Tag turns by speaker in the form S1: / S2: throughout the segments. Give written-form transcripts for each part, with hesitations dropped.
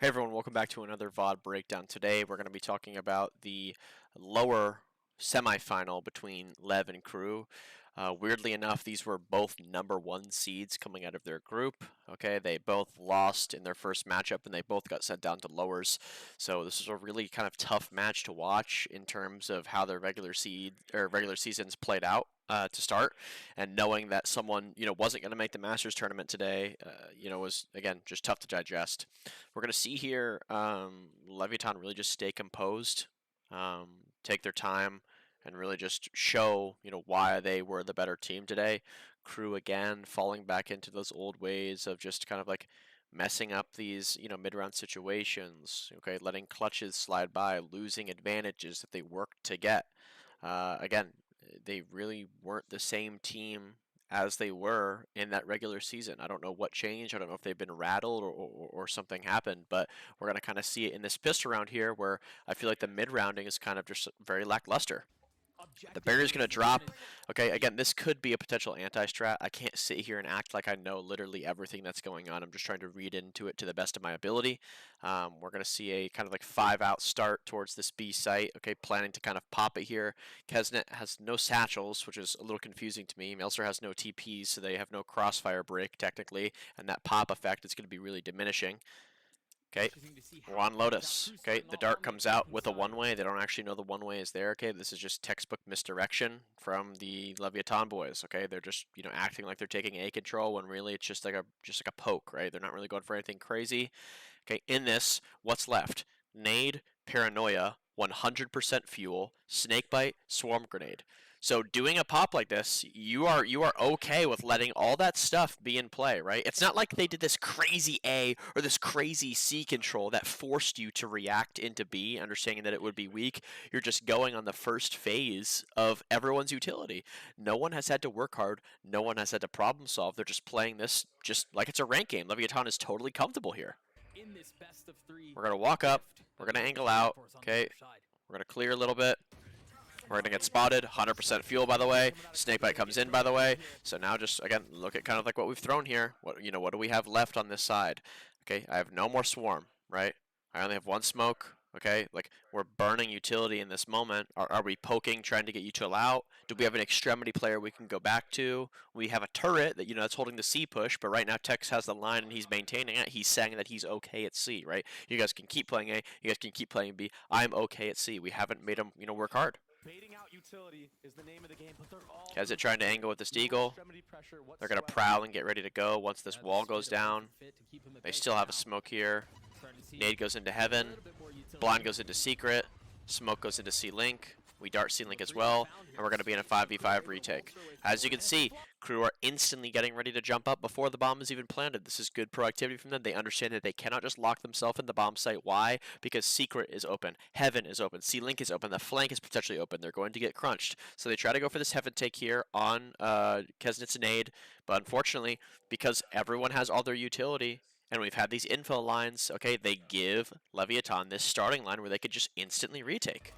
S1: Hey everyone, welcome back to another VOD breakdown. Today we're going to be talking about the lower semifinal between Lev and Crew. Weirdly enough, these were both #1 seeds coming out of their group. Okay, they both lost in their first matchup and they both got sent down to lowers. So this is a really kind of tough match to watch in terms of how their regular seasons played out. To start, and knowing that someone wasn't going to make the Masters tournament today, was again just tough to digest. We're going to see here Leviatán really just stay composed, take their time, and really just show why they were the better team today. Crew again falling back into those old ways of just kind of like messing up these mid-round situations. Okay, letting clutches slide by, losing advantages that they worked to get. Again, they really weren't the same team as they were in that regular season. I don't know what changed. I don't know if they've been rattled or something happened, but we're going to kind of see it in this pistol round here where I feel like the mid-rounding is kind of just very lackluster. The barrier's going to drop. Okay, again, this could be a potential anti-strat. I can't sit here and act like I know literally everything that's going on. I'm just trying to read into it to the best of my ability. We're going to see a kind of like 5-out start towards this B site. Okay, planning to kind of pop it here. Kesnet has no satchels, which is a little confusing to me. Melzer has no TPs, so they have no crossfire break technically, and that pop effect is going to be really diminishing. Okay, we're on Lotus. Okay, the dart comes out with a one-way. They don't actually know the one-way is there. Okay, this is just textbook misdirection from the Leviatán boys. Okay, they're just acting like they're taking A control when really it's just like a poke, right? They're not really going for anything crazy. Okay, in this, what's left? Nade, paranoia, 100% fuel, snakebite, swarm grenade. So doing a pop like this, you are okay with letting all that stuff be in play, right? It's not like they did this crazy A or this crazy C control that forced you to react into B, understanding that it would be weak. You're just going on the first phase of everyone's utility. No one has had to work hard. No one has had to problem solve. They're just playing this just like it's a rank game. Leviatán is totally comfortable here. We're going to walk up. We're going to angle out. Okay, we're going to clear a little bit. We're going to get spotted. 100% fuel, by the way. Snakebite comes in, by the way. So now just, again, look at kind of like what we've thrown here. What do we have left on this side? Okay, I have no more swarm, right? I only have one smoke. Okay, like we're burning utility in this moment. Are we poking, trying to get util out? Do we have an extremity player we can go back to? We have a turret that that's holding the C push, but right now Tex has the line and he's maintaining it. He's saying that he's okay at C, right? You guys can keep playing A. You guys can keep playing B. I'm okay at C. We haven't made him work hard. Baiting out utility is the name of the game, but they're all Has it trying to angle with this Deagle. They're going to prowl and get ready to go once this wall goes down. They still have a smoke here. Nade goes into heaven. Blind goes into secret. Smoke goes into C-Link. We dart C-Link as well, and we're going to be in a 5v5 retake. As you can see, Crew are instantly getting ready to jump up before the bomb is even planted. This is good proactivity from them. They understand that they cannot just lock themselves in the bomb site. Why? Because secret is open. Heaven is open. C-Link is open. The flank is potentially open. They're going to get crunched. So they try to go for this heaven take here on Kesnet's nade, but unfortunately, because everyone has all their utility, and we've had these info lines, okay, they give Leviatán this starting line where they could just instantly retake.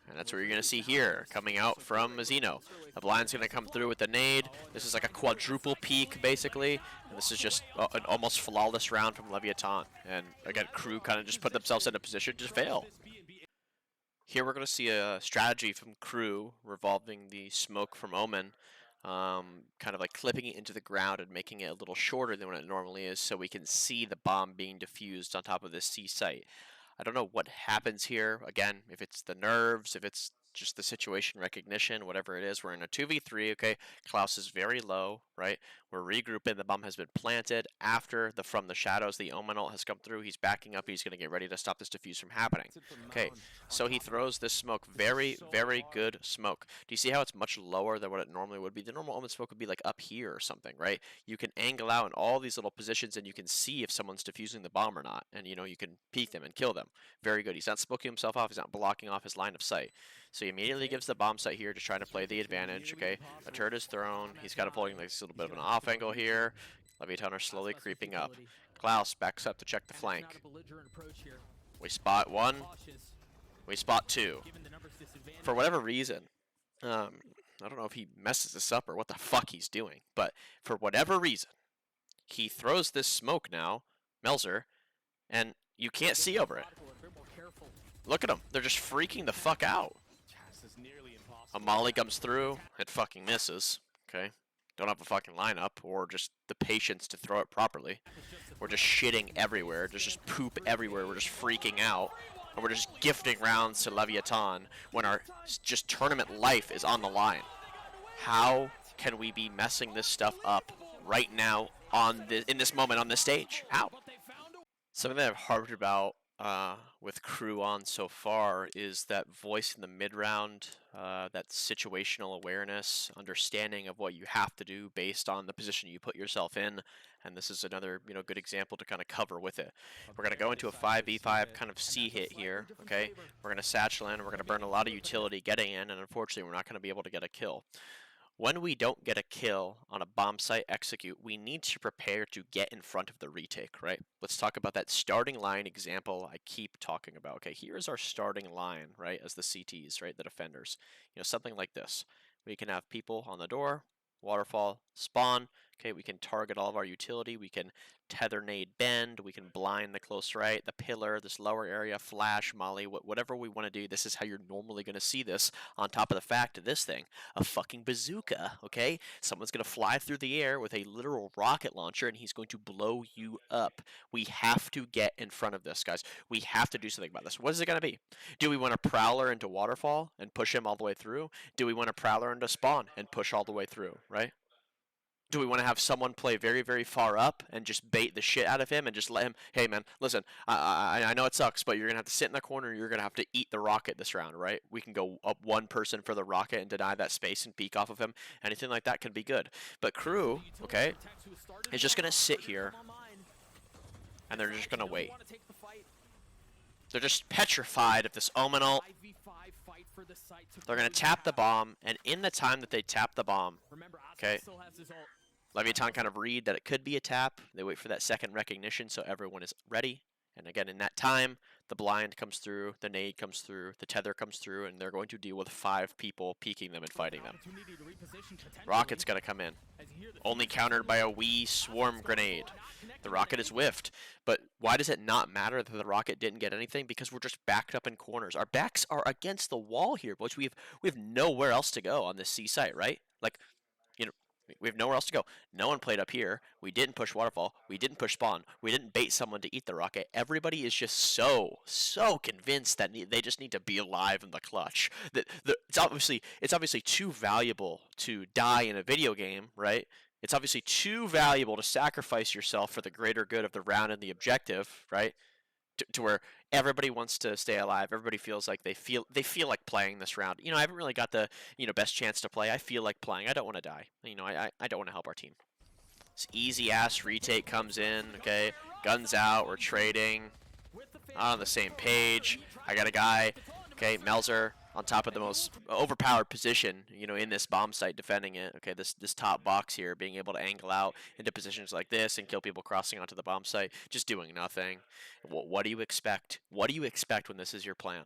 S1: And that's what you're going to see here, coming out from Mazzino. The blind's going to come through with the nade. This is like a quadruple peek, basically. And this is just an almost flawless round from Leviatán. And again, Crew kind of just put themselves in a position to fail. Here we're going to see a strategy from Crew revolving the smoke from Omen. Kind of like clipping it into the ground and making it a little shorter than what it normally is so we can see the bomb being diffused on top of this C site. I don't know what happens here. Again, if it's the nerves, if it's just the situation recognition, whatever it is. We're in a 2v3, okay? Klaus is very low, right? We're regrouping. The bomb has been planted. After the From the Shadows, the Omen ult has come through. He's backing up. He's going to get ready to stop this diffuse from happening. Okay, so he throws this smoke. Very, very good smoke. Do you see how it's much lower than what it normally would be? The normal Omen smoke would be like up here or something, right? You can angle out in all these little positions and you can see if someone's diffusing the bomb or not. And, you can peek them and kill them. Very good. He's not smoking himself off. He's not blocking off his line of sight. So he immediately gives the bomb site here, just trying to play the advantage, okay? A turret is thrown. He's kind of pulling like this little bit of an off angle here. Leviatán are slowly creeping up. Klaus backs up to check the flank. We spot one. We spot two. For whatever reason, I don't know if he messes this up or what the fuck he's doing, but for whatever reason, he throws this smoke now, Melzer, and you can't see over it. Look at them. They're just freaking the fuck out. A molly comes through. It fucking misses. Okay. Don't have a fucking lineup or just the patience to throw it properly. We're just shitting everywhere. There's just poop everywhere. We're just freaking out. And we're just gifting rounds to Leviatán when our just tournament life is on the line. How can we be messing this stuff up right now on this, in this moment on this stage? How? Something that I've harped about with crew on so far is that voice in the mid-round, that situational awareness, understanding of what you have to do based on the position you put yourself in, and this is another good example to kind of cover with it. We're going to go into a 5v5 kind of C hit here, okay? We're going to satchel in, we're going to burn a lot of utility getting in, and unfortunately we're not going to be able to get a kill. When we don't get a kill on a bomb site execute, we need to prepare to get in front of the retake, right? Let's talk about that starting line example I keep talking about. Okay, here's our starting line, right, as the CTs, right, the defenders. Something like this. We can have people on the door, waterfall, spawn. Okay, we can target all of our utility. We can tether nade bend. We can blind the close right, the pillar, this lower area, flash, molly, whatever we want to do. This is how you're normally going to see this, on top of the fact of this thing, a fucking bazooka, okay? Someone's going to fly through the air with a literal rocket launcher and he's going to blow you up. We have to get in front of this, guys. We have to do something about this. What is it going to be? Do we want to prowler into waterfall and push him all the way through? Do we want to prowler into spawn and push all the way through, right? Do we want to have someone play very, very far up and just bait the shit out of him and just let him, hey man, listen, I know it sucks, but you're going to have to sit in the corner and you're going to have to eat the rocket this round, right? We can go up one person for the rocket and deny that space and peek off of him. Anything like that can be good. But crew, okay, is just going to sit here and they're just going to wait. They're just petrified of this Omen ult. They're going to tap the bomb, and in the time that they tap the bomb, okay, Leviatán kind of read that it could be a tap. They wait for that second recognition so everyone is ready. And again, in that time, the blind comes through, the nade comes through, the tether comes through, and they're going to deal with 5 people peeking them and fighting them. Rocket's going to come in. Only countered by a wee swarm grenade. The rocket is whiffed. But why does it not matter that the rocket didn't get anything? Because we're just backed up in corners. Our backs are against the wall here, boys. We have nowhere else to go on this C site, right? Like, we have nowhere else to go. No one played up here. We didn't push waterfall. We didn't push spawn. We didn't bait someone to eat the rocket. Everybody is just so convinced that they just need to be alive in the clutch. It's obviously too valuable to die in a video game, right? It's obviously too valuable to sacrifice yourself for the greater good of the round and the objective, right? To where everybody wants to stay alive. Everybody feels like they feel like playing this round. I haven't really got the best chance to play. I feel like playing. I don't want to die. I don't want to help our team. This easy ass retake comes in. Okay, guns out. We're trading. Not on the same page. I got a guy. Okay, Melzer on top of the most overpowered position, in this bomb site defending it. Okay, this top box here, being able to angle out into positions like this and kill people crossing onto the bomb site, just doing nothing. What do you expect? What do you expect when this is your plan?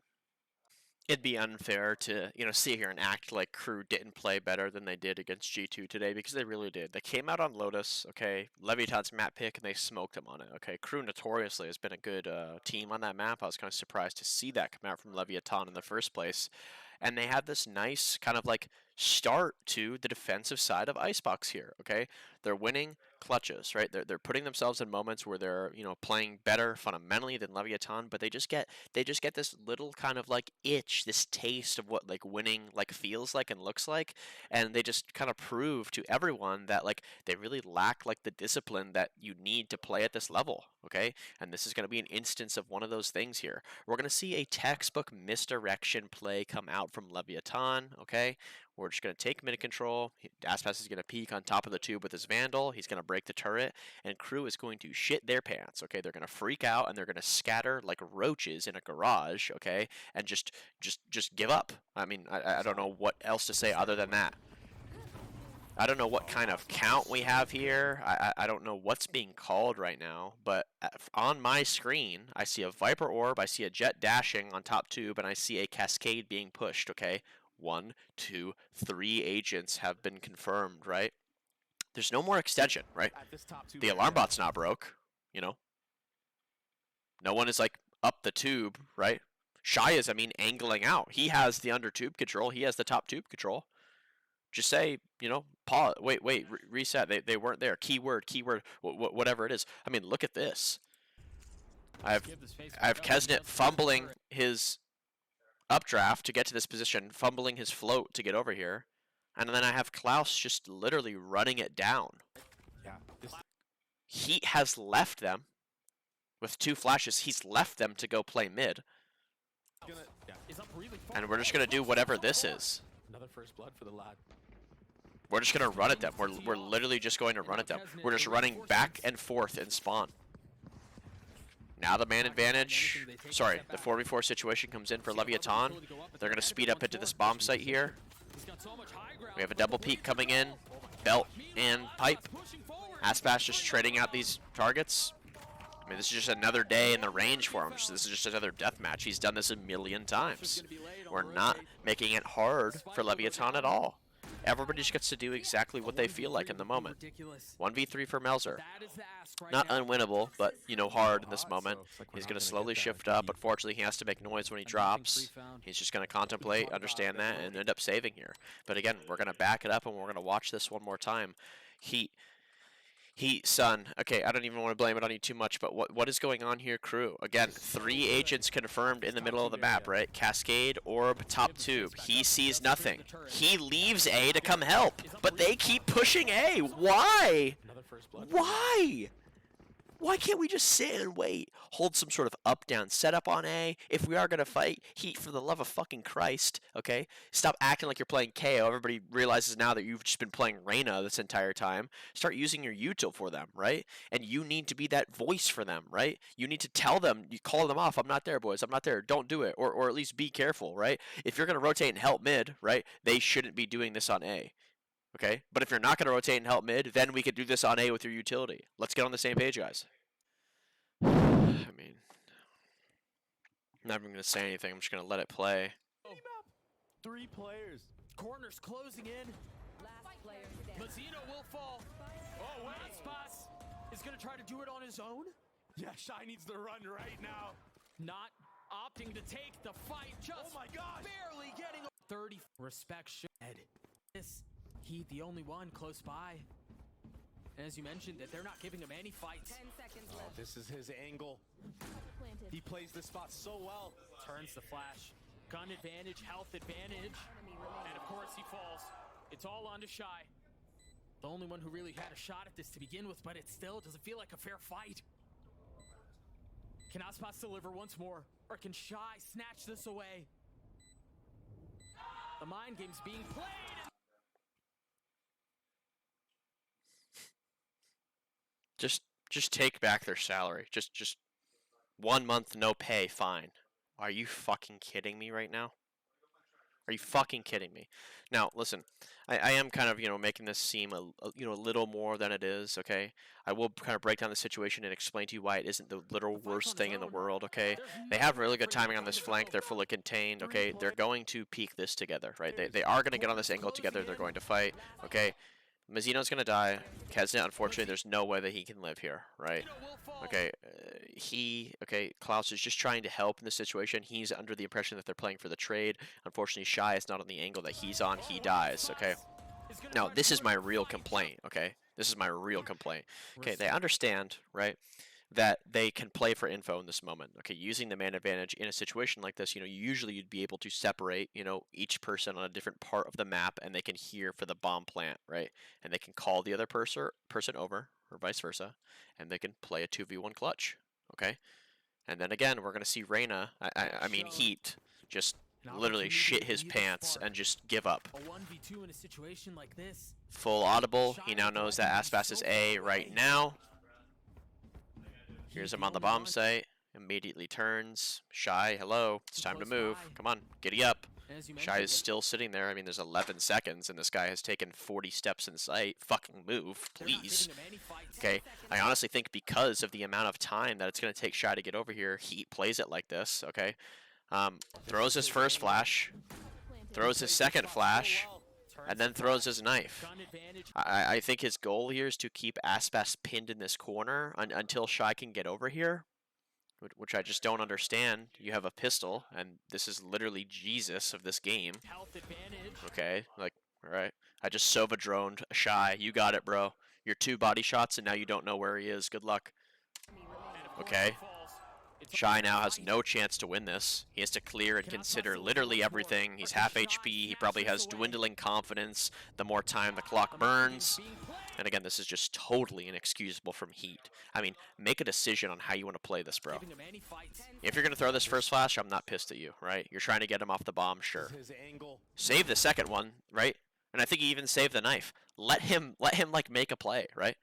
S1: It'd be unfair to, sit here and act like crew didn't play better than they did against G2 today, because they really did. They came out on Lotus, okay, Leviatán's map pick, and they smoked them on it, okay. Crew notoriously has been a good team on that map. I was kind of surprised to see that come out from Leviatán in the first place. And they have this nice kind of like start to the defensive side of ICEBOX here, okay? They're winning clutches, right? They're putting themselves in moments where they're, playing better fundamentally than Leviatán, but they just get this little kind of like itch, this taste of what like winning like feels like and looks like, and they just kind of prove to everyone that like they really lack like the discipline that you need to play at this level, okay? And this is going to be an instance of one of those things here. We're going to see a textbook misdirection play come out from Leviatán, okay? We're just going to take mid control. Aspas is going to peek on top of the tube with his Vandal. He's going to break the turret, and crew is going to shit their pants, okay? They're going to freak out, and they're going to scatter like roaches in a garage, okay? And just give up. I mean, I don't know what else to say other than that. I don't know what kind of count we have here. I don't know what's being called right now, but on my screen, I see a Viper Orb, I see a Jet dashing on top tube, and I see a Cascade being pushed, okay? 1, 2, 3 agents have been confirmed, right? There's no more extension, right? The alarm bot's not broke, No one is like up the tube, right? CJAIYE is, I mean, angling out. He has the under tube control. He has the top tube control. Just say, you know, pause. Wait, reset. They weren't there. Keyword, whatever it is. I mean, look at this. I have Kesnet fumbling his updraft to get to this position, fumbling his float to get over here, and then I have Klaus just literally running it down. Heat has left them with 2 flashes. He's left them to go play mid, and we're just gonna do whatever this is.
S2: Another first blood for the lad.
S1: We're just gonna run at them. We're literally just going to run at them. We're just running back and forth in spawn. Now the man advantage, sorry, the 4v4 situation comes in for Leviatán. They're going to speed up into this bomb site here. We have a double peek coming in, belt and pipe. Aspas just trading out these targets. I mean, this is just another day in the range for him. This is just another deathmatch. He's done this a million times. We're not making it hard for Leviatán at all. Everybody just gets to do exactly what they feel like in the moment. 1v3 for Melzer. Not unwinnable, but, you know, hard in this moment. He's going to slowly shift up. Unfortunately, he has to make noise when he drops. He's just going to contemplate, understand that, and end up saving here. But again, we're going to back it up, and we're going to watch this one more time. Sun. Okay, I don't even want to blame it on you too much, but what is going on here, crew? Again, 3 agents confirmed in the middle of the map, right? Cascade, Orb, top tube. He sees nothing. He leaves A to come help, but they keep pushing A. Why? Why? Why can't we just sit and wait? Hold some sort of up-down setup on A. If we are going to fight, Heat, for the love of fucking Christ, okay? Stop acting like you're playing KO. Everybody realizes now that you've just been playing Reyna this entire time. Start using your util for them, right? And you need to be that voice for them, right? You need to tell them, you call them off, I'm not there, boys, I'm not there. Don't do it, or at least be careful, right? If you're going to rotate and help mid, right, they shouldn't be doing this on A. Okay, but if you're not going to rotate and help mid, then we could do this on A with your utility. Let's get on the same page, guys. I mean, I'm not even going to say anything. I'm just going to let it play.
S2: 3 players.
S3: Corners closing in.
S4: Last player standing.
S3: Mazzino will fall. Oh, wait. Aspas is going to try to do it on his own.
S2: Yeah, CJAIYE needs to run right now.
S3: Not opting to take the fight. Just
S2: Oh my gosh.
S3: barely getting 30. Respect should. This Heat the only one close by. And as you mentioned, that they're not giving him any fights.
S4: 10 seconds
S2: Oh,
S4: left.
S2: this is his angle.
S4: Planted.
S2: He plays this spot so well.
S3: Turns the flash. Gun advantage, health advantage.
S4: Enemy remaining.
S3: And of course he falls. It's all on to CjaiYE. The only one who really had a shot at this to begin with, but it still doesn't feel like a fair fight. Can Aspas deliver once more? Or can CjaiYE snatch this away? The mind game's being played.
S1: Just take back their salary. Just 1 month no pay, fine. Are you fucking kidding me right now? Are you fucking kidding me? Now, listen, I am kind of, you know, making this seem a little more than it is, okay? I will kind of break down the situation and explain to you why it isn't the literal worst thing in the world, okay? They have really good timing on this flank. They're fully contained, okay? They're going to peek this together, right? They are going to get on this angle together. They're going to fight, okay? Mazzino's going to die. Kesnet, unfortunately, there's no way that he can live here, right? Okay, Klaus is just trying to help in the situation. He's under the impression that they're playing for the trade. Unfortunately, CjaiYE is not on the angle that he's on. He dies, okay? Now, this is my real complaint, okay? This is my real complaint. Okay, they understand, right, that they can play for info in this moment. Okay, using the man advantage in a situation like this, you know, usually you'd be able to separate, you know, each person on a different part of the map, and they can hear for the bomb plant, right? And they can call the other person over, or vice versa, and they can play a 2v1 clutch, okay? And then again, we're going to see Reyna, I mean Heat, just literally shit his pants and just give up.
S3: A 1v2 in a situation like this.
S1: Full audible. He now knows that Aspas is A right now. Here's him on the bomb site. Immediately turns. CjaiYE, hello. It's time to move. Come on, giddy up. CjaiYE is still sitting there. I mean, there's 11 seconds, and this guy has taken 40 steps in sight. Fucking move, please. Okay, I honestly think because of the amount of time that it's going to take CjaiYE to get over here, Heat plays it like this, okay? Throws his first flash, throws his second flash, and then throws his knife. I think his goal here is to keep Aspas pinned in this corner until CjaiYE can get over here. which I just don't understand. You have a pistol, and this is literally Jesus of this game.
S3: Health advantage.
S1: Okay, like, alright. I just Sova droned a Shy. You got it, bro. You're 2 body shots, and now you don't know where he is. Good luck. Okay. Shy now has no chance to win this. He has to clear and consider literally everything. He's half HP. He probably has dwindling confidence the more time the clock burns. And again, this is just totally inexcusable from Heat. I mean, make a decision on how you want to play this, bro. If you're going to throw this first flash, I'm not pissed at you, right? You're trying to get him off the bomb, sure. Save the second one, right? And I think he even saved the knife. Let him like make a play, right?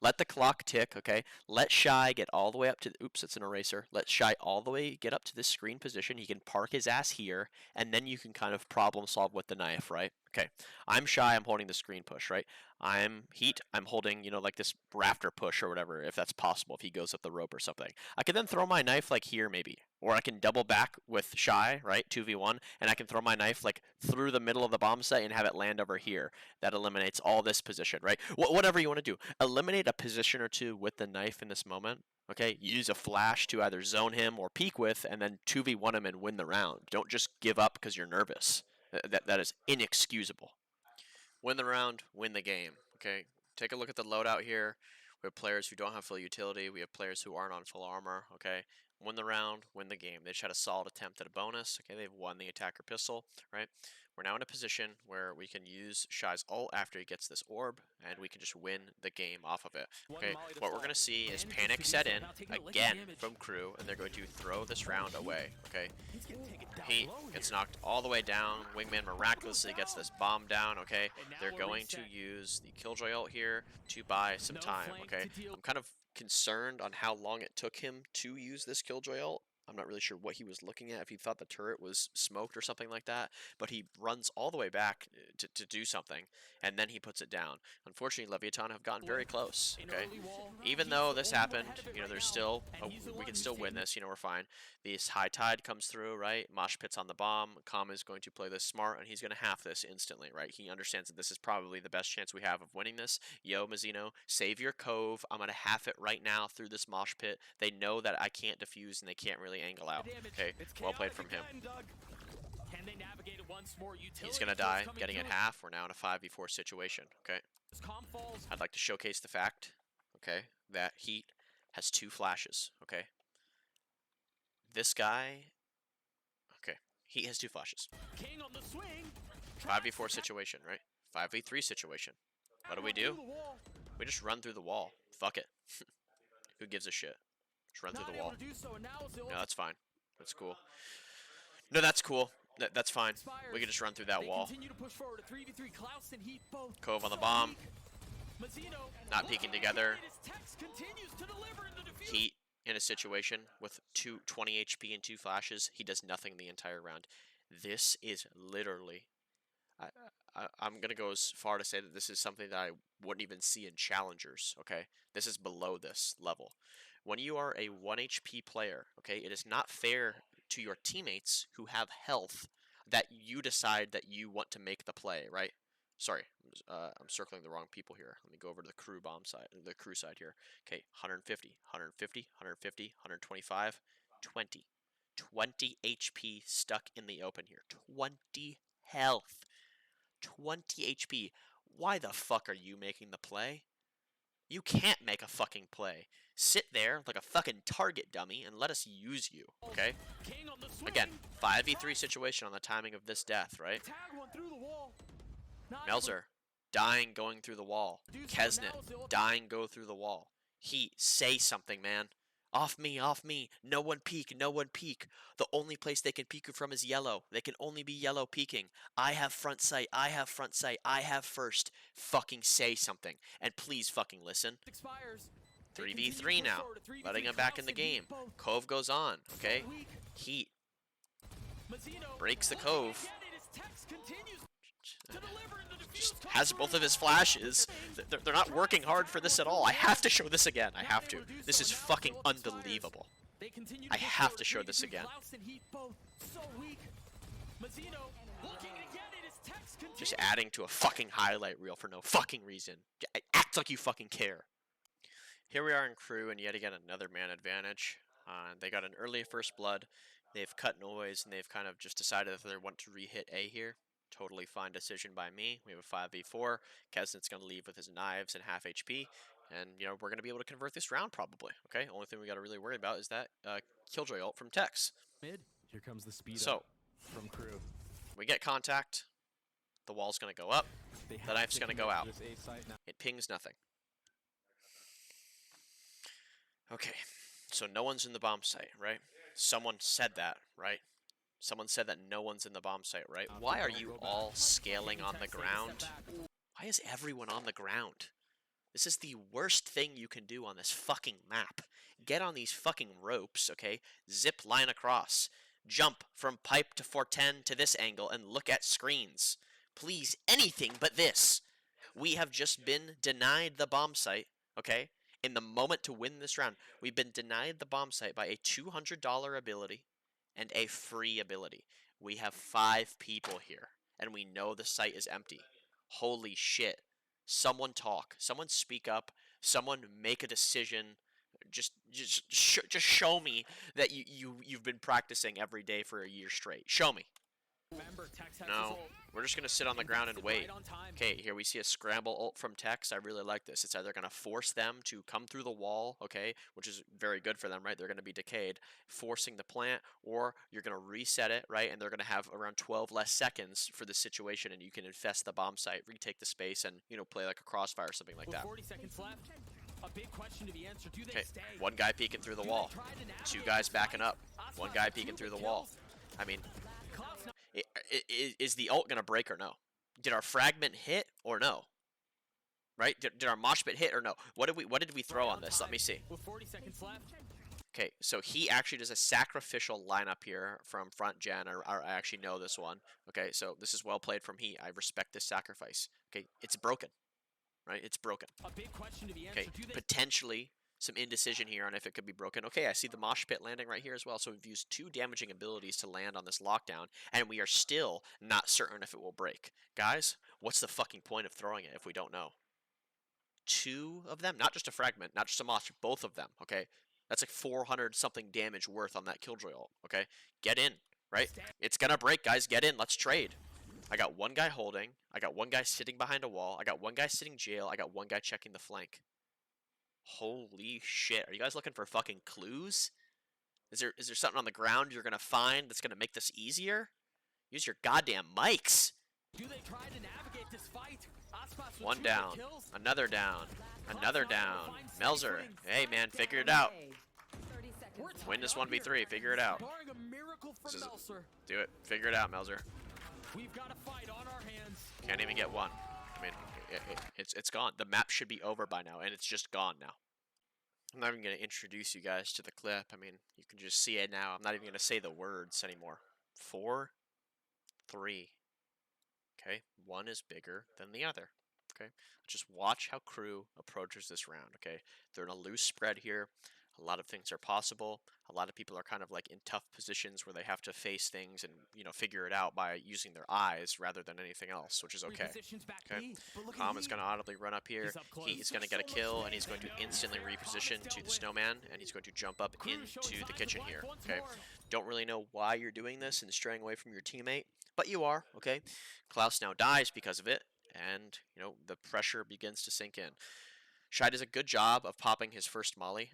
S1: Let the clock tick, okay? Let Shy get all the way up to... Oops, it's an eraser. Let Shy all the way get up to this screen position. He can park his ass here, and then you can kind of problem solve with the knife, right? Okay, I'm Shy. I'm holding the screen push, right? I'm Heat. I'm holding, you know, like this rafter push or whatever, if that's possible, if he goes up the rope or something. I can then throw my knife like here, maybe. Or I can double back with Shy, right? 2v1, and I can throw my knife like through the middle of the bomb site and have it land over here. That eliminates all this position, right? Whatever you want to do. Eliminate a position or two with the knife in this moment. Okay, use a flash to either zone him or peek with, and then 2v1 him and win the round. Don't just give up because you're nervous. That is inexcusable. Win the round, win the game. Okay, take a look at the loadout here. We have players who don't have full utility. We have players who aren't on full armor. Okay, win the round, win the game. They just had a solid attempt at a bonus. Okay, they've won the attacker pistol, right? We're now in a position where we can use Shy's ult after he gets this orb, and we can just win the game off of it. Okay, what we're going to see is panic set in again from crew, and they're going to throw this round away. Okay, he gets knocked all the way down. Wingman miraculously gets this bomb down. Okay, they're going to use the Killjoy ult here to buy some time. Okay, I'm kind of concerned on how long it took him to use this Killjoy ult. I'm not really sure what he was looking at, if he thought the turret was smoked or something like that, but he runs all the way back to do something, and then he puts it down. Unfortunately, Leviatán have gotten very close, okay? Even though this happened, you know, there's still, we can still win this, you know, we're fine. This high tide comes through, right? Mosh pits on the bomb. Kama is going to play this smart, and he's going to half this instantly, right? He understands that this is probably the best chance we have of winning this. Yo, Mazzino, save your cove. I'm going to half it right now through this mosh pit. They know that I can't defuse, and they can't really angle out. Okay, well played from him. He's going to die, getting it half. We're now in a 5v4 situation, okay? I'd like to showcase the fact, okay, that Heat has 2 flashes, okay? This guy, okay, Heat has 2 flashes. 5v4 situation, right? 5v3 situation. What do? We just run through the wall. Fuck it. Who gives a shit? Just run through the wall. No, that's fine. That's cool. No, that's cool. That's fine. We can just run through that wall. Cove on the bomb. Not peeking together. Heat in a situation with 20 HP and 2 flashes. He does nothing the entire round. This is literally... I'm going to go as far to say that this is something that I wouldn't even see in challengers, okay? This is below this level. When you are a 1 HP player, okay, it is not fair to your teammates who have health that you decide that you want to make the play, right? Sorry, I'm circling the wrong people here. Let me go over to the crew bomb side, the crew side here. Okay, 150, 150, 150, 125, 20. 20 HP stuck in the open here. 20 health. 20 HP. Why the fuck are you making the play? You can't make a fucking play. Sit there like a fucking target dummy and let us use you, okay? Again, 5v3 situation on the timing of this death, right? Melzer, dying going through the wall. Kesnet, dying go through the wall. Heat, say something, man. Off me, off me. No one peek, no one peek. The only place they can peek you from is yellow. They can only be yellow peeking. I have front sight, I have front sight, I have first. Fucking say something. And please fucking listen. 3v3 now. Letting him back in the game. Cove goes on, okay? Heat. Breaks the Cove. Just has both of his flashes. They're not working hard for this at all. I have to show this again. I have to. This is fucking unbelievable. I have to show this again. Just adding to a fucking highlight reel for no fucking reason. Act like you fucking care. Here we are in crew, and yet again another man advantage. They got an early first blood. They've cut noise, and they've kind of just decided that they want to re-hit A here. Totally fine decision by me. We have a 5v4. Kesnet's going to leave with his knives and half HP. And, you know, we're going to be able to convert this round probably. Okay, only thing we got to really worry about is that Killjoy ult from Tex.
S2: Mid. Here comes the speed
S1: So,
S2: up from crew.
S1: we get contact. The wall's going to go up.
S2: They
S1: The
S2: have
S1: knife's
S2: to
S1: going to go
S2: commit
S1: out.
S2: this A site now.
S1: It pings nothing. Okay, so no one's in the bomb site, right? Someone said that, right? Someone said that no one's in the bomb site, right? Why are you all scaling on the ground? Why is everyone on the ground? This is the worst thing you can do on this fucking map. Get on these fucking ropes, okay? Zip line across. Jump from pipe to 410 to this angle and look at screens. Please, anything but this. We have just been denied the bomb site, okay? In the moment to win this round, we've been denied the bomb site by a $200 ability and a free ability. We have 5 people here, and we know the site is empty. Holy shit. Someone talk. Someone speak up. Someone make a decision. Just show me that you've been practicing every day for a year straight. Show me.
S3: Remember, Tex has his
S1: No,
S3: ult.
S1: we're just going to sit on the ground and
S3: Invested
S1: wait.
S3: right on time.
S1: Okay, here we see a scramble ult from Tex. I really like this. It's either going to force them to come through the wall, okay, which is very good for them, right? They're going to be decayed, forcing the plant, or you're going to reset it, right? And they're going to have around 12 less seconds for the situation, and you can infest the bomb site, retake the space, and, you know, play like a crossfire or something like
S3: With
S1: that.
S3: 40 seconds left, a big question to be answered. Do they
S1: Okay,
S3: stay?
S1: one guy peeking through the
S3: Do
S1: wall,
S3: they try to navigate
S1: 2
S3: this
S1: guys backing
S3: fight?
S1: up,
S3: Osmo's
S1: 1 guy
S3: with
S1: peeking
S3: 2
S1: through the
S3: kills.
S1: wall. I mean,
S3: Cloud's not
S1: is the ult going to break or no? Did our fragment hit or no? Right? Did our mosh pit hit or no? What did we throw
S3: right
S1: on this? Let
S3: time.
S1: me see.
S3: With 40 seconds left.
S1: Okay, so he actually does a sacrificial lineup here from front gen. I actually know this one. Okay, so this is well played from he. I respect this sacrifice. Okay, it's broken. Right? It's broken.
S3: A big question to be
S1: Okay,
S3: answered. Do they
S1: potentially some indecision here on if it could be broken. Okay, I see the mosh pit landing right here as well. So we've used 2 damaging abilities to land on this lockdown, and we are still not certain if it will break. Guys, what's the fucking point of throwing it if we don't know? 2 of them, not just a fragment, not just a mosh, both of them. Okay, that's like 400 something damage worth on that Killjoy ult. Okay, get in, right? It's gonna break, guys. Get in. Let's trade. I got 1 guy holding. I got 1 guy sitting behind a wall. I got 1 guy sitting jail. I got 1 guy checking the flank. Holy shit. Are you guys looking for fucking clues? Is there something on the ground you're going to find that's going to make this easier? Use your goddamn mics.
S3: Do they try to navigate this fight? Osmo's with
S1: 1
S3: 2
S1: down.
S3: kills.
S1: Another down. Another down. Melzer. Hey, man, figure it
S4: Down
S1: out.
S4: A. 30 seconds
S3: We're
S4: left.
S1: Win this
S3: tied up
S1: 1v3.
S3: here.
S1: Figure it out.
S3: Barring a miracle from
S1: This is-
S3: Melzer,
S1: Do it. Figure it out, Melzer.
S3: we've got a fight on our hands.
S1: Can't even get 1. I mean, it's gone. The map should be over by now, and it's just gone now. I'm not even going to introduce you guys to the clip. I mean, you can just see it now. I'm not even going to say the words anymore. 4, 3. Okay, 1 is bigger than the other. Okay, just watch how crew approaches this round. Okay, they're in a loose spread here. A lot of things are possible. A lot of people are kind of like in tough positions where they have to face things and, you know, figure it out by using their eyes rather than anything else, which is okay.
S3: Repositions back
S1: Okay.
S3: B, but look at
S1: Calm is
S3: he.
S1: going to audibly run up here.
S3: He's up close.
S1: He is going to get a kill, and he's going to instantly reposition to the snowman, and he's going to jump up
S3: Crew showing
S1: into the
S3: signs of
S1: kitchen
S3: life
S1: here.
S3: once
S1: Okay,
S3: more.
S1: don't really know why you're doing this and straying away from your teammate, but you are. Okay, Klaus now dies because of it, and, you know, the pressure begins to sink in. Shai does a good job of popping his first molly.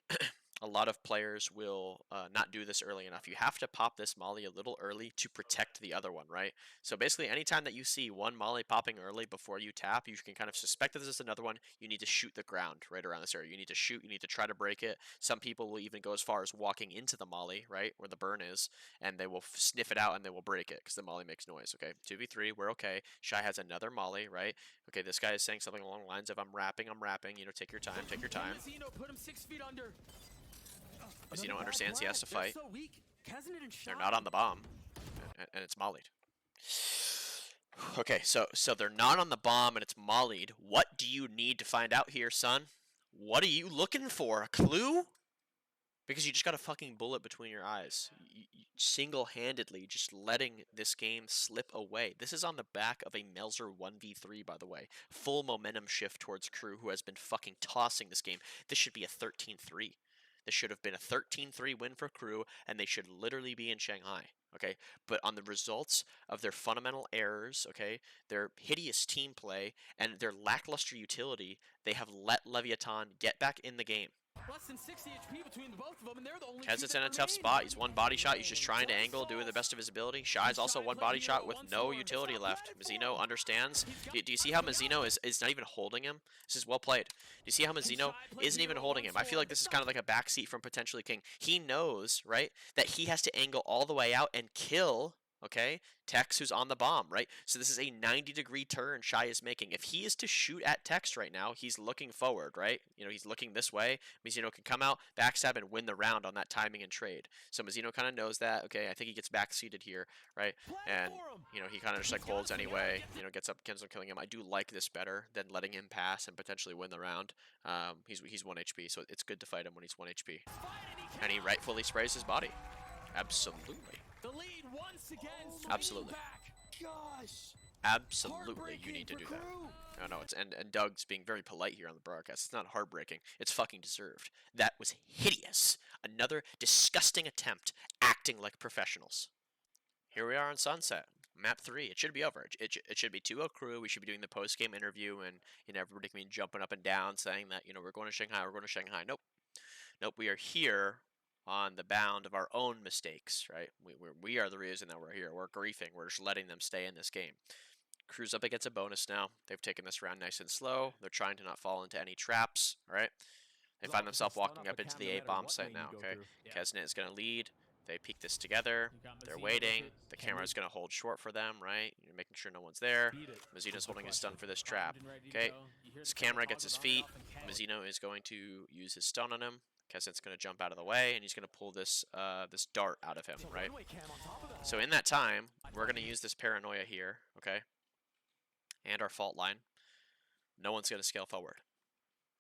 S1: A lot of players will not do this early enough. You have to pop this molly a little early to protect the other one, right? So basically, anytime that you see 1 molly popping early before you tap, you can kind of suspect that this is another one. You need to shoot the ground right around this area. You need to shoot. You need to try to break it. Some people will even go as far as walking into the molly, right, where the burn is, and they will sniff it out and they will break it because the molly makes noise, okay? 2v3, we're okay. Shai has another molly, right? Okay, this guy is saying something along the lines of, I'm rapping, you know, take your time, take your time.
S3: Zeno put him 6 feet under.
S1: Zeno understands he has to fight.
S3: They're so weak. Kesnet and
S1: They're
S3: Shai.
S1: not on the bomb, and it's mollied. Okay, so they're not on the bomb and it's mollied. What do you need to find out here, son? What are you looking for? A clue? Because you just got a fucking bullet between your eyes. Single-handedly just letting this game slip away. This is on the back of a Melzer 1v3, by the way. Full momentum shift towards crew who has been fucking tossing this game. This should be a 13-3. This should have been a 13-3 win for Crew, and they should literally be in Shanghai. Okay, but on the results of their fundamental errors, okay, their hideous team play, and their lackluster utility, they have let Leviatán get back in the game.
S3: Less than 60 HP between the both of them, and they're the only
S1: Kez
S3: two
S1: is
S3: that
S1: in a tough
S3: remain.
S1: spot. He's one body shot. He's just trying to angle, doing the best of his ability. Shy's also one body shot with no utility left. Mazzino understands. Do you see how Mazzino is not even holding him? This is well played. Do you see how Mazzino isn't even holding him? I feel like this is kind of like a backseat from potentially King. He knows, right, that he has to angle all the way out and kill, okay, Tex, who's on the bomb, right? So this is a 90-degree turn Shy is making. If he is to shoot at Tex right now, he's looking forward, right? You know, he's looking this way. Mazzino can come out, backstab, and win the round on that timing and trade. So Mazzino kind of knows that. Okay, I think he gets backseated here, right? And, you know, he kind of just like holds anyway, you know, gets up, ends up killing him. I do like this better than letting him pass and potentially win the round. He's 1 HP, so it's good to fight him when he's 1 HP. And he rightfully sprays his body. Absolutely.
S3: The lead once again.
S1: Absolutely.
S3: Gosh.
S1: Absolutely, you need to do that. No, it's and Doug's being very polite here on the broadcast. It's not heartbreaking. It's fucking deserved. That was hideous. Another disgusting attempt acting like professionals. Here we are on Sunset. Map 3. It should be over. It should be 2-0 Crew. We should be doing the post-game interview, and you know everybody can be jumping up and down saying that you know we're going to Shanghai. We're going to Shanghai. Nope. Nope. We are here on the bound of our own mistakes, right? We are the reason that we're here. We're griefing. We're just letting them stay in this game. Crew's up against a bonus now. They've taken this round nice and slow. They're trying to not fall into any traps, all right? They find themselves walking up into the A-bomb site now, okay? Kesnet is going to lead. They peek this together. They're waiting. The camera is going to hold short for them, right? You're making sure no one's there. Mazzino's holding his stun for this trap, okay? This camera gets his feet. Mazzino is going to use his stun on him. Kesset's going to jump out of the way, and he's going to pull this this dart out of him, right? So in that time, we're going to use this paranoia here, okay? And our fault line. No one's going to scale forward.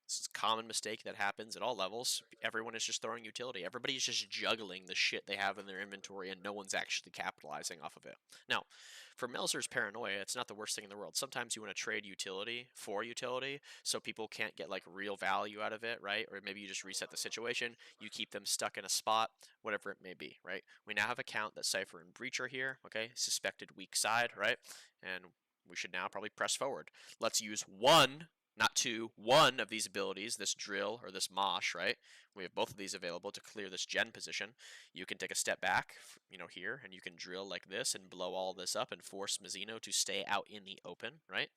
S1: This is a common mistake that happens at all levels. Everyone is just throwing utility. Everybody's just juggling the shit they have in their inventory, and no one's actually capitalizing off of it. Now, for Melzer's paranoia, it's not the worst thing in the world. Sometimes you want to trade utility for utility so people can't get like real value out of it, right? Or maybe you just reset the situation. You keep them stuck in a spot, whatever it may be, right? We now have a count that Cypher and Breach are here, okay? Suspected weak side, right? And we should now probably press forward. Let's use one, not two, one of these abilities, this drill or this mosh, right? We have both of these available to clear this gen position. You can take a step back, you know, here, and you can drill like this and blow all this up and force Mazzino to stay out in the open, right?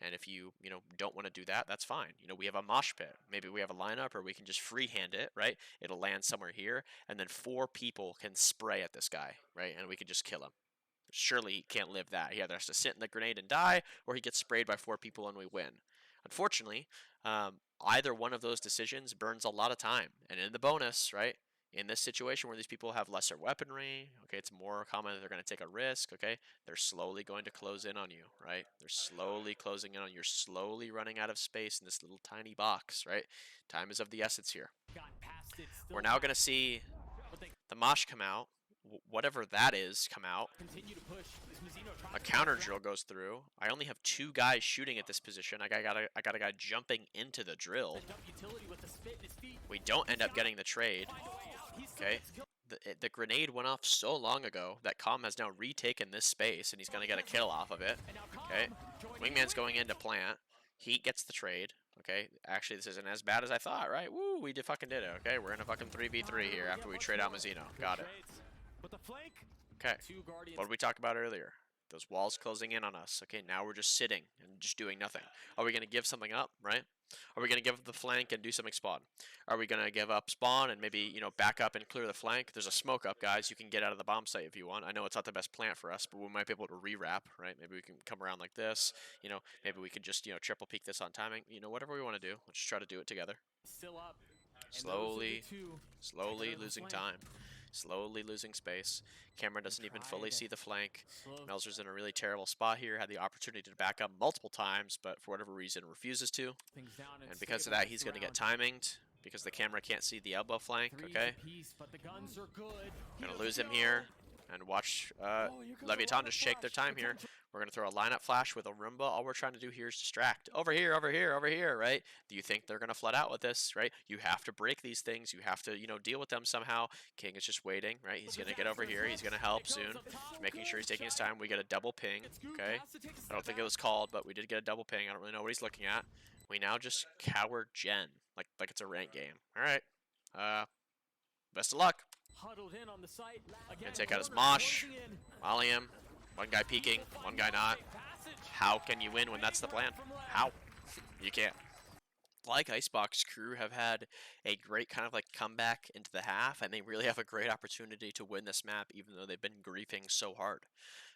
S1: And if you know, don't want to do that, that's fine. You know, we have a mosh pit. Maybe we have a lineup, or we can just freehand it, right? It'll land somewhere here, and then 4 people can spray at this guy, right? And we can just kill him. Surely he can't live that. He either has to sit in the grenade and die, or he gets sprayed by 4 people and we win. Unfortunately, either one of those decisions burns a lot of time. And in the bonus, right, in this situation where these people have lesser weaponry, okay, it's more common that they're going to take a risk, okay, they're slowly going to close in on you, right? They're slowly closing in on you. You're slowly running out of space in this little tiny box, right? Time is of the essence here. We're now going to see the mosh come out. Whatever that is come out. A counter drill goes through. I only have 2 guys shooting at this position. I got a guy jumping into the drill. We don't end up getting the trade. Okay. The grenade went off so long ago that Com has now retaken this space, and he's going to get a kill off of it. Okay. Wingman's going into plant. Heat gets the trade. Okay, actually this isn't as bad as I thought, right? Woo, we fucking did it. Okay, we're in a fucking 3v3 here after we trade out Mazzino. Got it. Okay, what did we talk about earlier? Those walls closing in on us. Okay, now we're just sitting and just doing nothing. Are we going to give something up, right? Are we going to give up the flank and do something spawn? Are we going to give up spawn and maybe, you know, back up and clear the flank? There's a smoke up, guys. You can get out of the bomb site if you want. I know it's not the best plant for us, but we might be able to re-wrap, right? Maybe we can come around like this. You know, maybe we could just, you know, triple peek this on timing. You know, whatever we want to do. Let's just try to do it together.
S3: Still up.
S1: Slowly losing time. Slowly losing space. Camera doesn't even fully see the flank. Melzer's in a really terrible spot here. Had the opportunity to back up multiple times, but for whatever reason refuses to. And because of that, he's going to get timinged because the camera can't see the elbow flank. Okay. Gonna lose him here. And watch Leviatán just shake their time here. We're going to throw a lineup flash with a Roomba. All we're trying to do here is distract. Over here, over here, over here, right? Do you think they're going to flood out with this, right? You have to break these things. You have to, you know, deal with them somehow. King is just waiting, right? He's going to get over here. He's going to help soon. Making sure he's taking his time. We get a double ping, okay? I don't think it was called, but we did get a double ping. I don't really know what he's looking at. We now just cower Gen, like it's a rank game. All right. Best of luck.
S3: Huddled in on the site.
S1: Gonna take out his Mosh. Molly him. One guy peeking, one guy not. How can you win when that's the plan? How? You can't. Like ICEBOX, Crew have had a great kind of like comeback into the half, and they really have a great opportunity to win this map, even though they've been griefing so hard.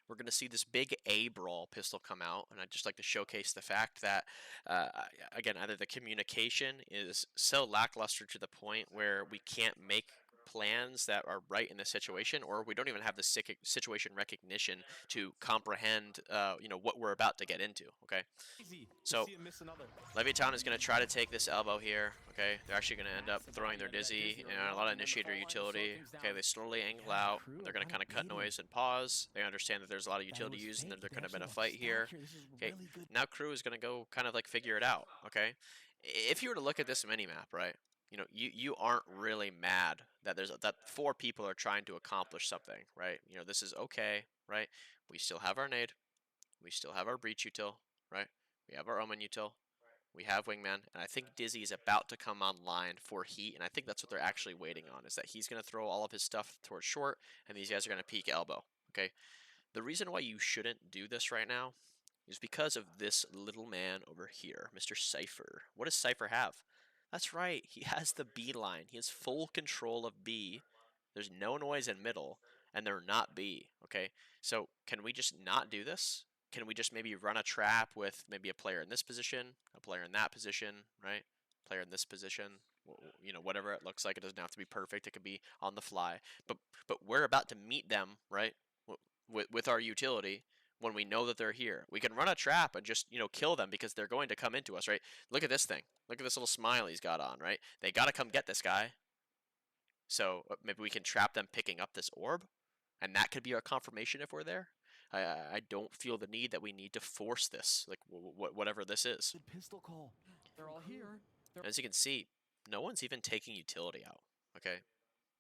S1: We're going to see this big A brawl pistol come out, and I'd just like to showcase the fact that, again, either the communication is so lackluster to the point where we can't make plans that are right in the situation, or we don't even have the situation recognition to comprehend, you know, what we're about to get into. Okay, so Leviatán is going to try to take this elbow here. Okay, they're actually going to end up throwing their dizzy and a lot of initiator utility. Okay, they slowly angle out. They're going to kind of cut noise and pause. They understand that there's a lot of utility used and that there could have been a fight here. Okay, now Crew is going to go kind of like figure it out. Okay, if you were to look at this minimap, right? You know, you aren't really mad that that 4 people are trying to accomplish something, right? You know, this is okay, right? We still have our nade, we still have our breach util, right? We have our omen util, we have wingman, and I think Dizzy is about to come online for heat, and I think that's what they're actually waiting on, is that he's going to throw all of his stuff towards short, and these guys are going to peek elbow. Okay, the reason why you shouldn't do this right now is because of this little man over here, Mr. Cypher. What does Cypher have? That's right, he has the B line. He has full control of B. There's no noise in middle, and they're not B, okay? So can we just not do this? Can we just maybe run a trap with maybe a player in this position, a player in that position, right? Player in this position, you know, whatever it looks like. It doesn't have to be perfect. It could be on the fly. But we're about to meet them, right, with our utility. When we know that they're here, we can run a trap and just, you know, kill them because they're going to come into us, right? Look at this thing. Look at this little smile he's got on, right? They got to come get this guy. So maybe we can trap them picking up this orb, and that could be our confirmation if we're there. I don't feel the need that we need to force this, like whatever this is.
S3: Pistol call. They're all here.
S1: As you can see, no one's even taking utility out. Okay,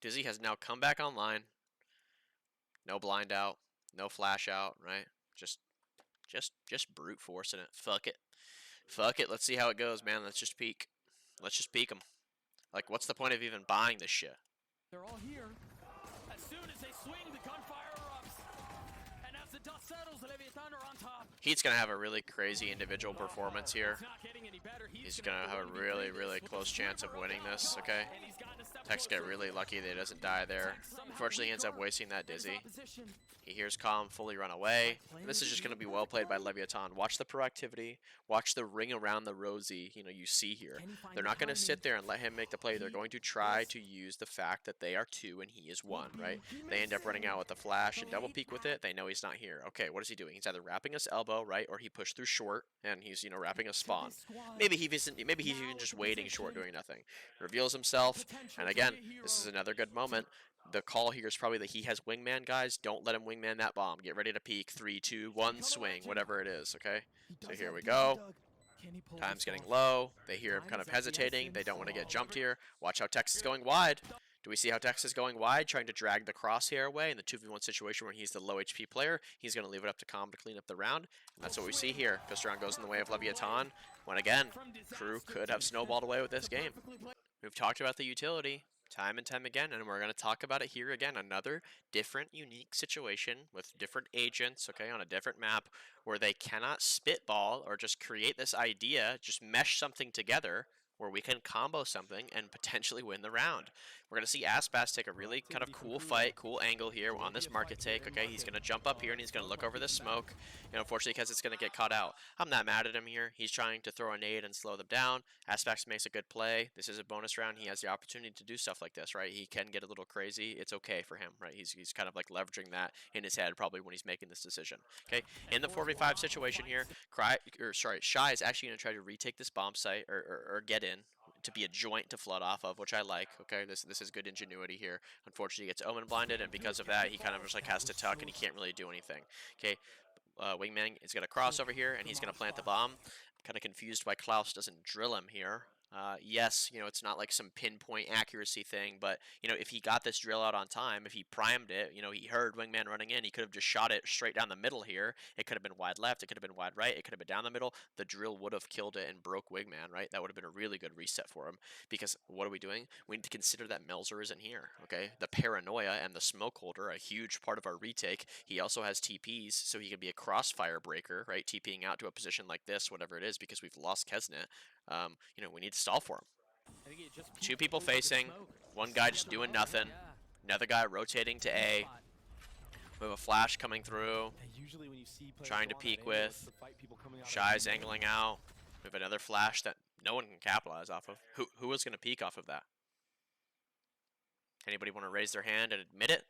S1: Dizzy has now come back online. No blind out, no flash out, right? Just brute forcing it. Fuck it. Fuck it. Let's see how it goes, man. Let's just peek. Let's just peek them. Like, what's the point of even buying this shit?
S3: They're all here. As soon as they swing, the gunfire erupts. And as the dust settles, the Leviatán are on top.
S1: He's going to have a really crazy individual performance here.
S3: It's not getting any better.
S1: He's going to have a really, really close chance of winning this, okay? Tex get really lucky that he doesn't die there. Unfortunately, he ends up wasting that dizzy. He hears Calm fully run away. And this is just going to be well played by Leviatán. Watch the proactivity. Watch the ring around the Rosie, you know, you see here. They're not going to sit there and let him make the play. They're going to try to use the fact that they are 2 and he is 1, right? They end up running out with the flash and double peek with it. They know he's not here. Okay, what is he doing? He's either wrapping us elbow, right? Or he pushed through short and he's, you know, wrapping us spawn. Maybe he's even just waiting short, doing nothing. Reveals himself. And again, this is another good moment. The call here is probably that he has wingman, guys. Don't let him wingman that bomb. Get ready to peek. 3, 2, 1, swing. Whatever it is, okay? So here we go. Time's getting low. They hear him kind of hesitating. They don't want to get jumped here. Watch how Tex is going wide. Do we see how Tex is going wide, trying to drag the crosshair away in the 2v1 situation where he's the low HP player? He's going to leave it up to Calm to clean up the round. And that's what we see here. Pistol round goes in the way of Leviatán. When again, Crew could have snowballed away with this game. We've talked about the utility time and time again, and we're going to talk about it here again. Another different, unique situation with different agents, okay, on a different map where they cannot spitball or just create this idea, just mesh something together where we can combo something and potentially win the round. We're going to see Aspas take a really kind of cool fight, cool angle here on this market take. Okay, he's going to jump up here and he's going to look over this smoke. And unfortunately, because it's going to get caught out. I'm not mad at him here. He's trying to throw a nade and slow them down. Aspas makes a good play. This is a bonus round. He has the opportunity to do stuff like this, right? He can get a little crazy. It's okay for him, right? He's kind of like leveraging that in his head probably when he's making this decision. Okay, in the 4v5 situation here, Shy is actually going to try to retake this bomb site or get in to be a joint to flood off of, which I like. Okay, this is good ingenuity here. Unfortunately, he gets omen blinded, and because of that, he kind of just like has to tuck, and he can't really do anything. Okay, wingman is gonna cross over here, and he's gonna plant the bomb. I'm kind of confused why Klaus doesn't drill him here. Yes, you know, it's not like some pinpoint accuracy thing, but, you know, if he got this drill out on time, if he primed it, you know, he heard wingman running in, he could have just shot it straight down the middle here. It could have been wide left, it could have been wide right, it could have been down the middle. The drill would have killed it and broke wingman, right? That would have been a really good reset for him, because what are we doing? We need to consider that Melzer isn't here, okay? The paranoia and the smoke holder, a huge part of our retake. He also has TPs, so he can be a crossfire breaker, right? TPing out to a position like this, whatever it is, because we've lost Kesnet. You know, we need to stall for him. Two people facing, one guy just doing nothing, another guy rotating to A. We have a flash coming through, trying to peek with. Shy's angling out. We have another flash that no one can capitalize off of. Who was going to peek off of that? Anybody want to raise their hand and admit it?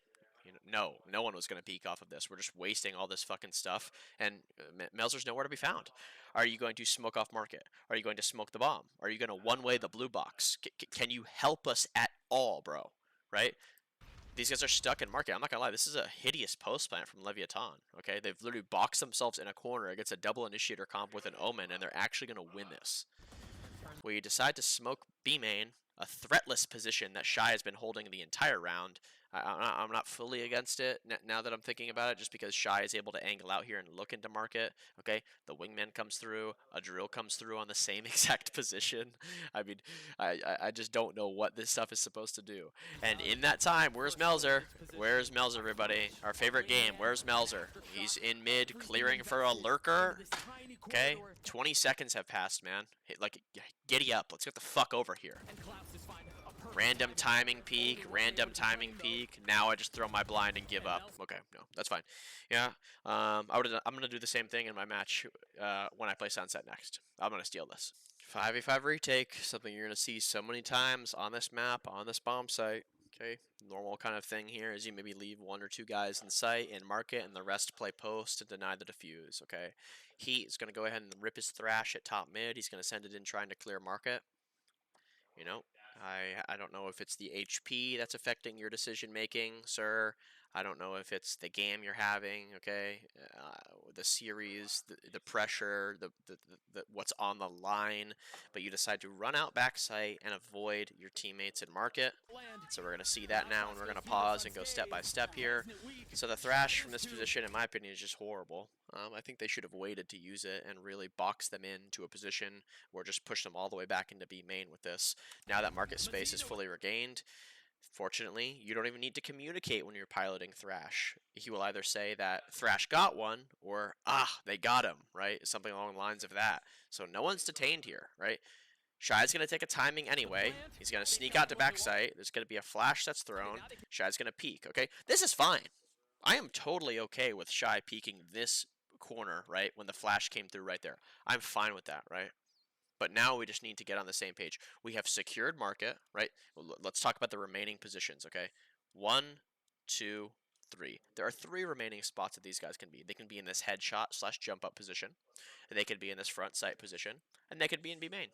S1: You know, no one was going to peek off of this. We're just wasting all this fucking stuff, and Melzer's nowhere to be found. Are you going to smoke off market? Are you going to smoke the bomb? Are you going to one-way the blue box? Can you help us at all, bro? Right? These guys are stuck in market. I'm not going to lie. This is a hideous post plant from Leviatán. Okay? They've literally boxed themselves in a corner against a double initiator comp with an Omen, and they're actually going to win this. We decide to smoke B main, a threatless position that Shy has been holding the entire round. I'm not fully against it now that I'm thinking about it, just because Shy is able to angle out here and look into market. Okay, the wingman comes through, a drill comes through on the same exact position. I mean, I just don't know what this stuff is supposed to do. And in that time, where's Melzer? Where's Melzer, everybody? Our favorite game, where's Melzer? He's in mid, clearing for a lurker. Okay, 20 seconds have passed, man. Like, giddy up. Let's get the fuck over here. Random timing peak, random timing peak. Now I just throw my blind and give up. Okay, no, that's fine. Yeah, I'm gonna do the same thing in my match when I play Sunset next. I'm gonna steal this. 5v5 retake, something you're gonna see so many times on this map, on this bomb site. Okay, normal kind of thing here is you maybe leave one or two guys in sight in market, and the rest play post to deny the defuse. Okay, Heat is gonna go ahead and rip his thrash at top mid. He's gonna send it in trying to clear market. You know, I don't know if it's the HP that's affecting your decision making, sir. I don't know if it's the game you're having, okay? The series, the pressure, the what's on the line, but you decide to run out backside and avoid your teammates in market. So we're going to see that now, and we're going to pause and go step by step here. So the thrash from this position, in my opinion, is just horrible. I think they should have waited to use it and really box them into a position or just push them all the way back into B main with this. Now that market space is fully regained, fortunately, you don't even need to communicate when you're piloting Thrash. He will either say that Thrash got one or, they got him, right? Something along the lines of that. So no one's detained here, right? Shy's going to take a timing anyway. He's going to sneak out to backside. There's going to be a flash that's thrown. Shy's going to peek, okay? This is fine. I am totally okay with Shy peeking this corner, right, when the flash came through right there. I'm fine with that, right? But now we just need to get on the same page. We have secured market, right? Well, let's talk about the remaining positions, okay? 1, 2, 3. There are 3 remaining spots that these guys can be. They can be in this headshot / jump up position. They could be in this front sight position. And they could be in B main.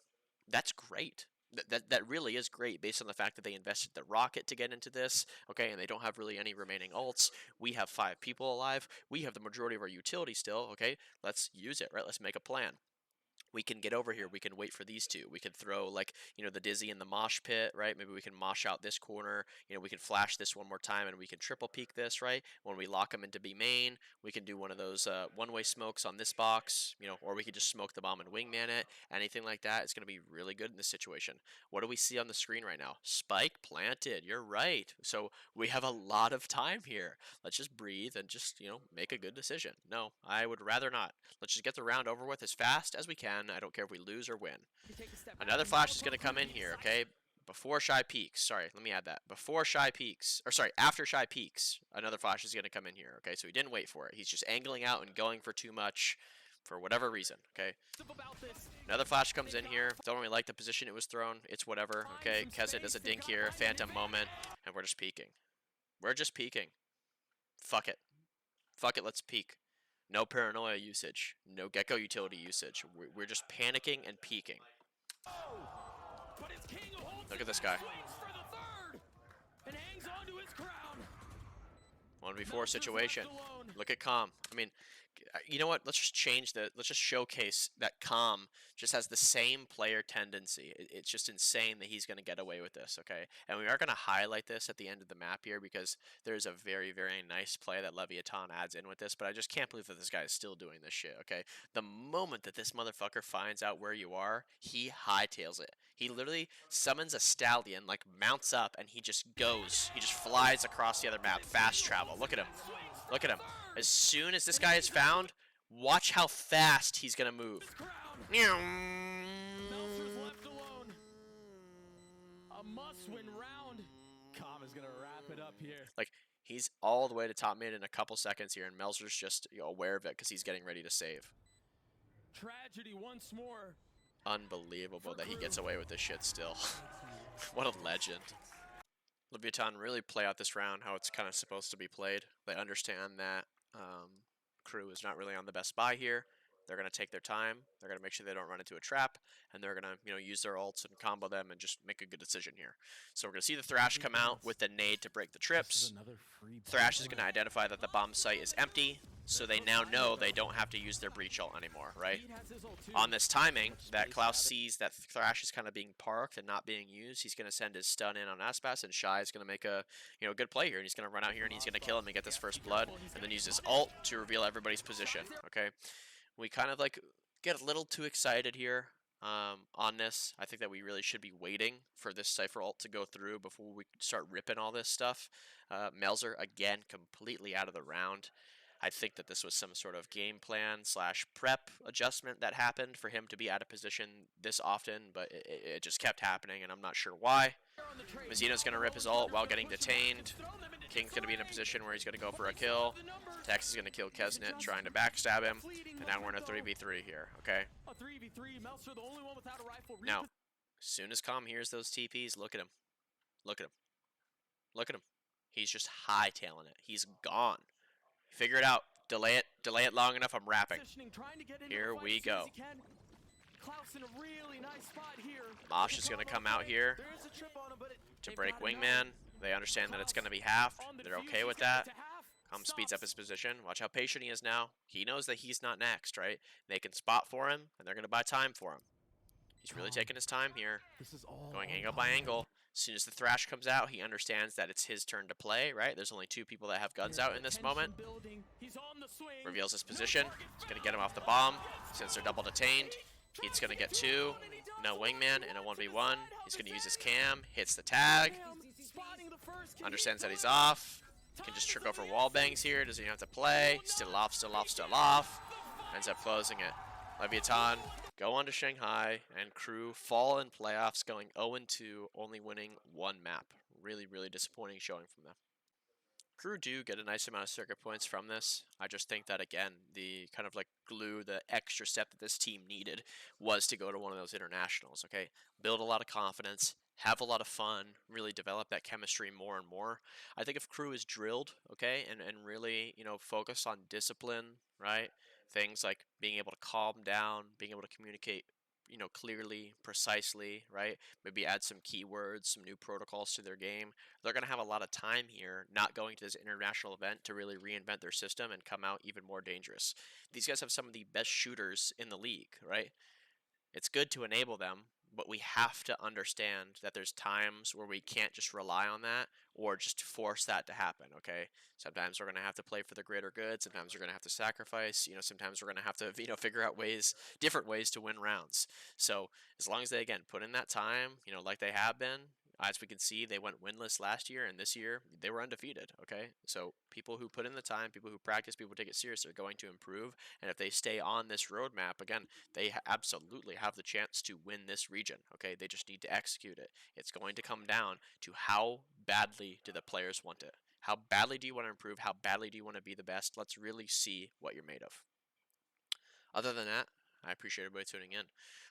S1: That's great. That really is great based on the fact that they invested the rocket to get into this, okay, and they don't have really any remaining ults. We have 5 people alive. We have the majority of our utility still, okay? Let's use it, right? Let's make a plan. We can get over here. We can wait for these two. We can throw, like, you know, the Dizzy in the mosh pit, right? Maybe we can mosh out this corner. You know, we can flash this one more time, and we can triple peek this, right? When we lock them into B main, we can do one of those one-way smokes on this box, you know, or we could just smoke the bomb and wingman it. Anything like that is going to be really good in this situation. What do we see on the screen right now? Spike planted. You're right. So we have a lot of time here. Let's just breathe and just, you know, make a good decision. No, I would rather not. Let's just get the round over with as fast as we can. I don't care if we lose or win. Another flash is going to come in here, okay? Before Shy peaks. Sorry, let me add that. Before Shy peaks, or sorry, after Shy peaks, another flash is going to come in here, okay? So he didn't wait for it. He's just angling out and going for too much for whatever reason, okay? Another flash comes in here. Don't really like the position it was thrown. It's whatever, okay? Kesset does a dink here, phantom moment, and we're just peeking. We're just peeking. Fuck it. Fuck it, let's peek. No paranoia usage. No gecko utility usage. We're just panicking and peeking. Look at this guy. 1v4 situation. Look at Calm. I mean, you know what? Let's just change the. Let's just showcase that Calm just has the same player tendency. It's just insane that he's going to get away with this. Okay, and we are going to highlight this at the end of the map here because there's a very nice play that Leviatán adds in with this. But I just can't believe that this guy is still doing this shit. Okay, the moment that this motherfucker finds out where you are, he hightails it. He literally summons a stallion, like mounts up, and he just goes. He just flies across the other map, fast travel. Look at him. Look at him. As soon as this guy is found, watch how fast he's gonna move.
S3: Meltzer's left alone. A must-win round.
S2: Calm is gonna wrap it up here.
S1: Like, he's all the way to top mid in a couple seconds here, and Meltzer's just aware of it because he's getting ready to save.
S3: Tragedy once more.
S1: Unbelievable that he gets away with this shit still. What a legend. Leviatán really play out this round how it's kind of supposed to be played. They understand that Crew is not really on the best buy here. They're going to take their time. They're going to make sure they don't run into a trap, and they're going to use their ults and combo them and just make a good decision here. So we're going to see the Thrash come out with the nade to break the trips. Thrash is going to identify that the bomb site is empty, so they now know they don't have to use their breach ult anymore, right? On this timing, that Klaus sees that Thrash is kind of being parked and not being used. He's going to send his stun in on Aspas, and Shai is going to make a good play here, and he's going to run out here and he's going to kill him and get this first blood, and then use his ult to reveal everybody's position. Okay, we kind of like get a little too excited here on this. I think that we really should be waiting for this Cypher ult to go through before we start ripping all this stuff. Melzer again completely out of the round. I think that this was some sort of game plan / prep adjustment that happened for him to be out of position this often, but it just kept happening, and I'm not sure why. Mazino's going to rip his ult while getting detained. King's going to be in a position where he's going to go for a kill. Tex is going to kill Kesnet, trying to backstab him, and now we're in a 3v3 here, okay? Now, as soon as Calm hears those TPs, look at him. Look at him. Look at him. He's just hightailing it. He's gone. Figure it out. Delay it long enough. I'm wrapping. Here we go. Mosh is going to come out here to break Wingman. They understand that it's going to be halved. They're okay with that. Calm speeds up his position. Watch how patient he is now. He knows that he's not next, right? They can spot for him, and they're going to buy time for him. He's really taking his time here. Going angle by angle. As soon as the Thrash comes out, he understands that it's his turn to play, right? There's only 2 people that have guns out in this moment. Reveals his position. He's going to get him off the bomb. Since they're double detained, he's going to get 2. No Wingman in a 1v1. He's going to use his cam. Hits the tag. Understands that he's off. Can just trick over wall bangs here. Doesn't even have to play. Still off, still off, still off. Ends up closing it. Leviatán go on to Shanghai, and Crew fall in playoffs, going 0-2, only winning 1 map. Really disappointing showing from them. Crew do get a nice amount of circuit points from this. I just think that, again, the kind of like glue, the extra step that this team needed was to go to one of those internationals, okay? Build a lot of confidence, have a lot of fun, really develop that chemistry more and more. I think if Crew is drilled, okay, and really, focus on discipline, right? Things like being able to calm down, being able to communicate, clearly, precisely, right? Maybe add some keywords, some new protocols to their game. They're going to have a lot of time here not going to this international event to really reinvent their system and come out even more dangerous. These guys have some of the best shooters in the league, right? It's good to enable them, but we have to understand that there's times where we can't just rely on that or just force that to happen, okay? Sometimes we're going to have to play for the greater good. Sometimes we're going to have to sacrifice. Sometimes we're going to have to, figure out different ways to win rounds. So as long as they, again, put in that time, like they have been, as we can see, they went winless last year, and this year they were undefeated, okay? So people who put in the time, people who practice, people who take it serious are going to improve. And if they stay on this roadmap, again, they absolutely have the chance to win this region, okay? They just need to execute it. It's going to come down to how badly do the players want it. How badly do you want to improve? How badly do you want to be the best? Let's really see what you're made of. Other than that, I appreciate everybody tuning in.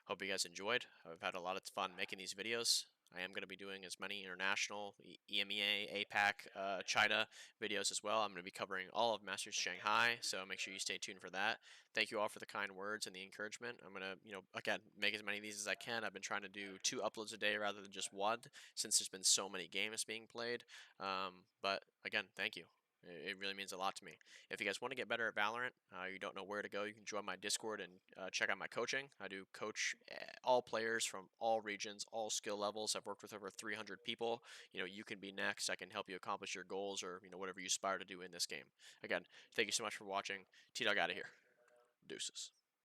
S1: Hope you guys enjoyed. I've had a lot of fun making these videos. I am going to be doing as many international, EMEA, APAC, China videos as well. I'm going to be covering all of Masters Shanghai, so make sure you stay tuned for that. Thank you all for the kind words and the encouragement. I'm going to, again, make as many of these as I can. I've been trying to do 2 uploads a day rather than just 1, since there's been so many games being played. But again, thank you. It really means a lot to me. If you guys want to get better at Valorant, you don't know where to go, you can join my Discord and check out my coaching. I do coach all players from all regions, all skill levels. I've worked with over 300 people. You can be next. I can help you accomplish your goals or whatever you aspire to do in this game. Again, thank you so much for watching. T-Dog out of here. Deuces.